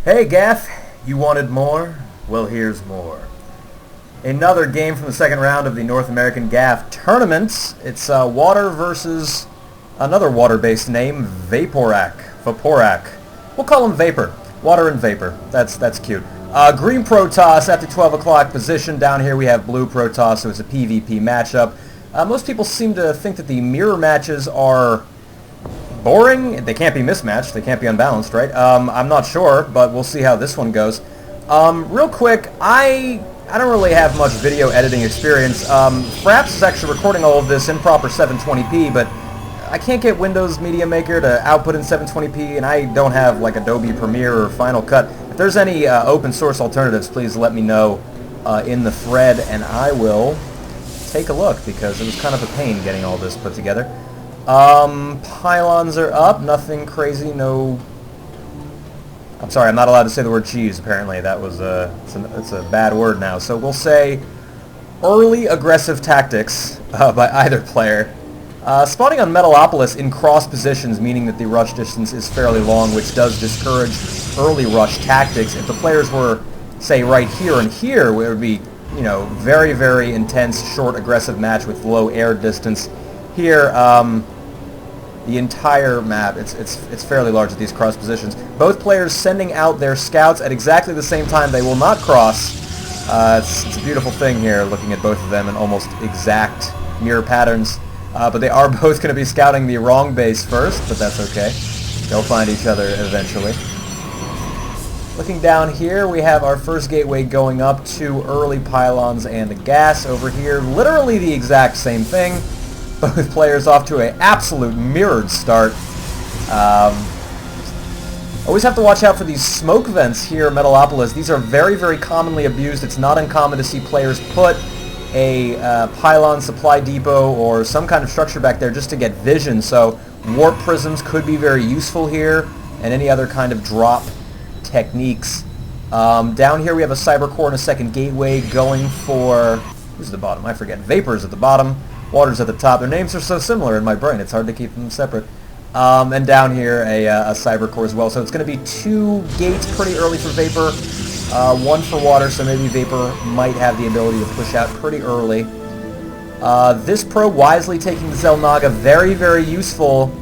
Hey Gaff, you wanted more? Well, here's more. Another game from the second round of the North American Gaff tournament. It's water versus another water-based name, Vaporak. We'll call him Vapor. Water and Vapor. That's cute. Green Protoss at the 12 o'clock position. Down here we have Blue Protoss, so it's a PvP matchup. Most people seem to think that the mirror matches are boring. They can't be mismatched. They can't be unbalanced, right? I'm not sure, but we'll see how this one goes. Real quick, I don't really have much video editing experience. Fraps is actually recording all of this in proper 720p, but I can't get Windows Media Maker to output in 720p, and I don't have like Adobe Premiere or Final Cut. If there's any open source alternatives, please let me know in the thread, and I will take a look, because it was kind of a pain getting all this put together. Pylons are up, nothing crazy, no... I'm sorry, I'm not allowed to say the word cheese, apparently. That was, it's a bad word now. So we'll say early aggressive tactics by either player. Spawning on Metalopolis in cross positions, meaning that the rush distance is fairly long, which does discourage early rush tactics. If the players were, say, right here and here, it would be, you know, very, very intense, short, aggressive match with low air distance. Here, the entire map, it's fairly large at these cross positions. Both players sending out their scouts at exactly the same time. They will not cross. It's a beautiful thing here, looking at both of them in almost exact mirror patterns. But they are both going to be scouting the wrong base first, but that's okay. They'll find each other eventually. Looking down here, we have our first gateway going up, 2 early pylons and a gas. Over here, literally the exact same thing. Both players off to an absolute mirrored start. Always have to watch out for these smoke vents here at Metalopolis. These are very, very commonly abused. It's not uncommon to see players put a pylon supply depot or some kind of structure back there just to get vision. So warp prisms could be very useful here, and any other kind of drop techniques. Down here we have a cyber core and a second gateway going for... who's at the bottom? I forget. Vapor's at the bottom. Water's at the top. Their names are so similar in my brain, it's hard to keep them separate. And down here, a cyber core as well. So it's going to be 2 gates pretty early for Vapor, 1 for Water, so maybe Vapor might have the ability to push out pretty early. This probe wisely taking the Xel'Naga, very, very useful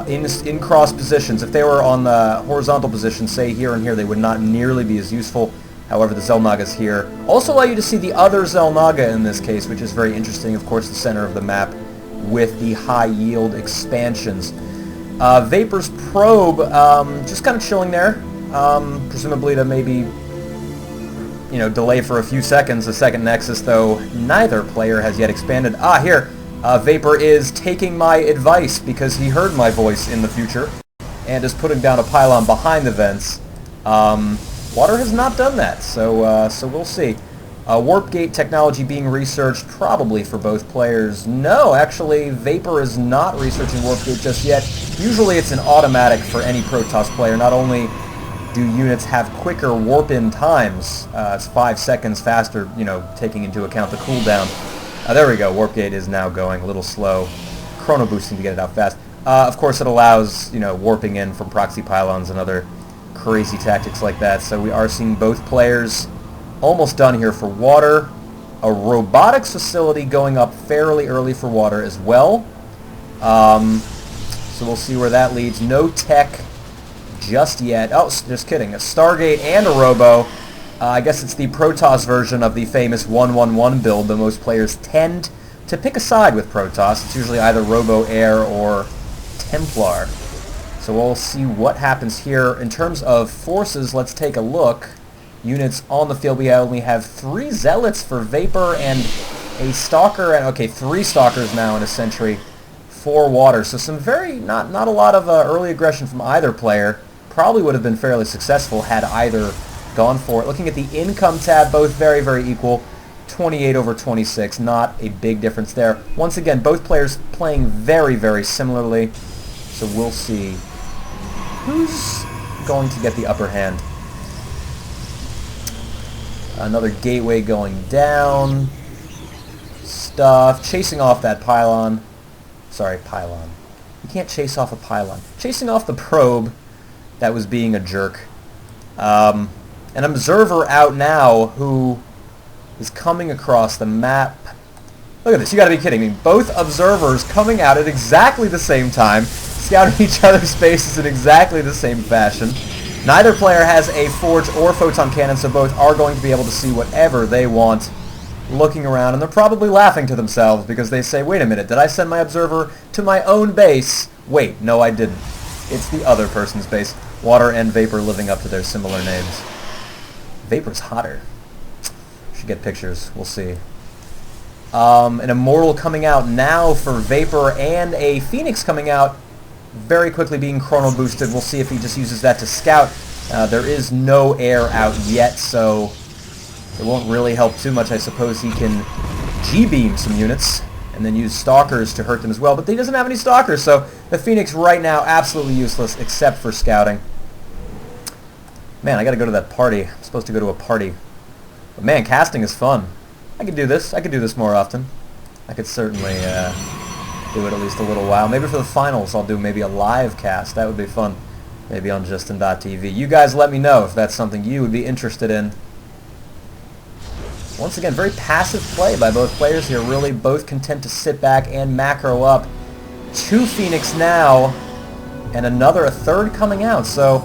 in cross positions. If they were on the horizontal position, say here and here, they would not nearly be as useful. However, the Xel'Naga's here. Also allow you to see the other Xel'Naga in this case, which is very interesting. Of course, the center of the map with the high-yield expansions. Vapor's probe, just kind of chilling there, presumably to maybe, you know, delay for a few seconds the second Nexus, though neither player has yet expanded. Here, Vapor is taking my advice because he heard my voice in the future and is putting down a pylon behind the vents. Water has not done that, so we'll see. Warp gate technology being researched, probably for both players. No, actually, Vapor is not researching warp gate just yet. Usually it's an automatic for any Protoss player. Not only do units have quicker warp-in times, it's 5 seconds faster, you know, taking into account the cooldown. There we go, warp gate is now going a little slow. Chrono boosting to get it out fast. Of course, it allows, you know, warping in from proxy pylons and other crazy tactics like that. So we are seeing both players almost done here for Water. A robotics facility going up fairly early for Water as well. So we'll see where that leads. No tech just yet. Oh, just kidding. A Stargate and a Robo. I guess it's the Protoss version of the famous 1-1-1 build, but most players tend to pick a side with Protoss. It's usually either Robo Air or Templar. So we'll see what happens here. In terms of forces, let's take a look. Units on the field, we only have 3 Zealots for Vapor and a Stalker, and okay, 3 Stalkers now and a Sentry for Water. So some very, not a lot of early aggression from either player. Probably would have been fairly successful had either gone for it. Looking at the income tab, both very, very equal. 28 over 26, not a big difference there. Once again, both players playing very, very similarly. So we'll see who's going to get the upper hand. Another gateway going down. Stuff. Chasing off that pylon. Sorry, pylon. You can't chase off a pylon. Chasing off the probe that was being a jerk. An observer out now who is coming across the map. Look at this, you gotta be kidding me. Both observers coming out at exactly the same time, scouting each other's spaces in exactly the same fashion. Neither player has a forge or photon cannon, so both are going to be able to see whatever they want looking around, and they're probably laughing to themselves because they say, wait a minute, did I send my observer to my own base? Wait, no I didn't. It's the other person's base. Water and Vapor living up to their similar names. Vapor's hotter. Should get pictures, we'll see. An Immortal coming out now for Vapor, and a Phoenix coming out very quickly being chrono boosted. We'll see if he just uses that to scout. There is no air out yet, so it won't really help too much. I suppose he can G-beam some units and then use Stalkers to hurt them as well, but he doesn't have any Stalkers, so the Phoenix right now absolutely useless except for scouting. Man, I gotta go to that party. I'm supposed to go to a party. But man, casting is fun. I could do this. I could do this more often. I could certainly do it at least a little while. Maybe for the finals I'll do maybe a live cast. That would be fun. Maybe on Justin.tv. You guys let me know if that's something you would be interested in. Once again, very passive play by both players here. Really both content to sit back and macro up. 2 Phoenix now, and a third coming out. So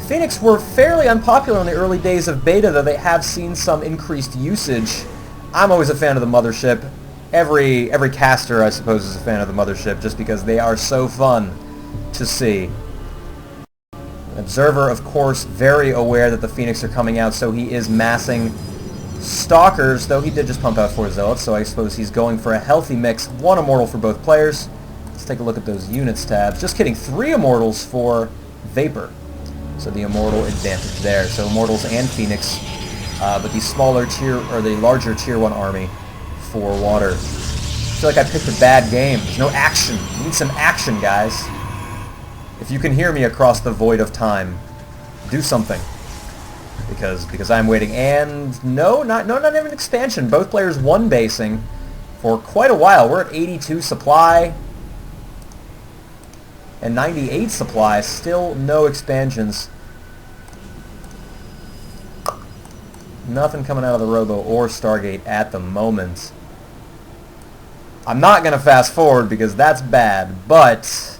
Phoenix were fairly unpopular in the early days of beta, though they have seen some increased usage. I'm always a fan of the Mothership. Every caster, I suppose, is a fan of the Mothership, just because they are so fun to see. Observer, of course, very aware that the Phoenix are coming out, so he is massing Stalkers, though he did just pump out 4 Zealots, so I suppose he's going for a healthy mix. 1 Immortal for both players. Let's take a look at those units tabs. Just kidding, 3 Immortals for Vapor. So the Immortal advantage there. So Immortals and Phoenix, but the smaller tier, or the larger tier 1 army for Water. I feel like I picked a bad game. There's no action. We need some action, guys. If you can hear me across the void of time, do something. Because I'm waiting. And no, not even expansion. Both players one basing for quite a while. We're at 82 supply and 98 supply. Still no expansions. Nothing coming out of the Robo or Stargate at the moment. I'm not going to fast forward because that's bad, but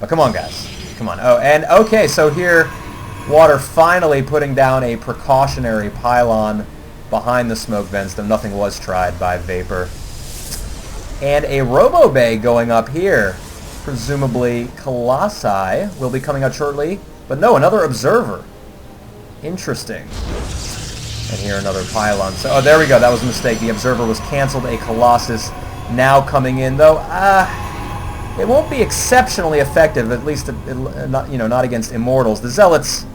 come on, guys. Come on. Oh, and okay, so here Water finally putting down a precautionary pylon behind the smoke vents, though nothing was tried by Vapor. And a Robo Bay going up here. Presumably Colossi will be coming out shortly, but no, another Observer. Interesting. And here another pylon. So, oh, there we go. That was a mistake. The Observer was canceled. A Colossus now coming in, though. It won't be exceptionally effective, at least not against Immortals. The Zealots,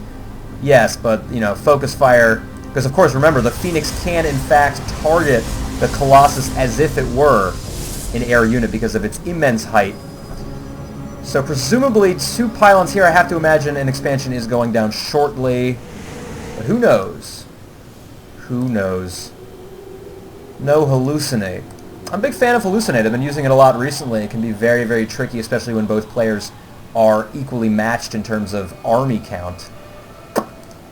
yes, but focus fire, because of course remember the Phoenix can in fact target the Colossus as if it were an air unit because of its immense height. So presumably 2 pylons here. I have to imagine an expansion is going down shortly, but who knows? Who knows? No Hallucinate. I'm a big fan of Hallucinate. I've been using it a lot recently. It can be very, very tricky, especially when both players are equally matched in terms of army count.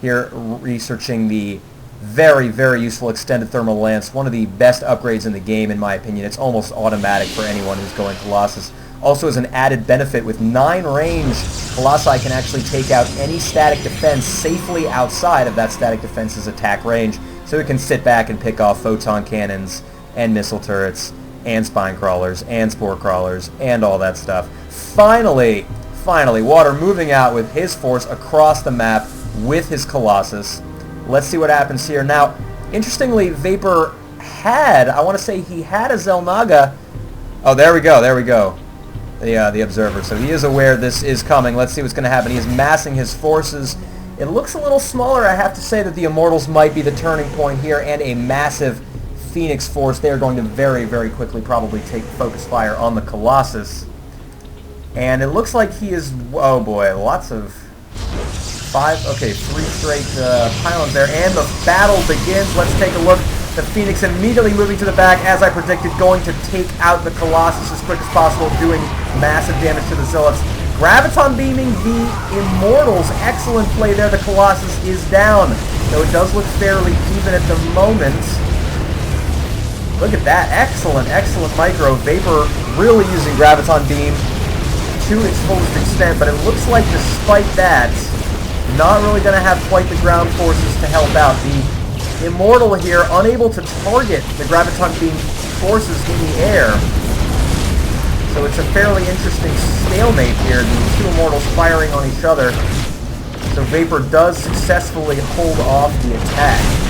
Here, researching the very, very useful Extended Thermal Lance, one of the best upgrades in the game, in my opinion. It's almost automatic for anyone who's going Colossus. Also, as an added benefit, with 9 range, Colossi can actually take out any static defense safely outside of that static defense's attack range, so it can sit back and pick off photon cannons and missile turrets, and spine crawlers, and spore crawlers, and all that stuff. Finally, Water moving out with his force across the map with his Colossus. Let's see what happens here. Now, interestingly, Vapor had, I want to say he had a Xel'Naga. Oh, there we go. The Observer. So he is aware this is coming. Let's see what's going to happen. He is massing his forces. It looks a little smaller. I have to say that the Immortals might be the turning point here, and a massive Phoenix force. They are going to very, very quickly probably take focus fire on the Colossus. And it looks like he is, oh boy, lots of 3 straight pylons there. And the battle begins. Let's take a look. The Phoenix immediately moving to the back, as I predicted, going to take out the Colossus as quick as possible, doing massive damage to the Zealots. Graviton beaming the Immortals. Excellent play there. The Colossus is down, though it does look fairly even at the moment. Look at that. Excellent, excellent micro. Vapor really using Graviton Beam to its fullest extent, but it looks like despite that, not really going to have quite the ground forces to help out. The Immortal here, unable to target the Graviton Beam forces in the air. So it's a fairly interesting stalemate here, the two Immortals firing on each other. So Vapor does successfully hold off the attack.